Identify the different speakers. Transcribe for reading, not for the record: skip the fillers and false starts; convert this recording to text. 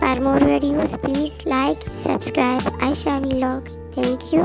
Speaker 1: For more videos, please like, subscribe Aisha Vlog. Thank you.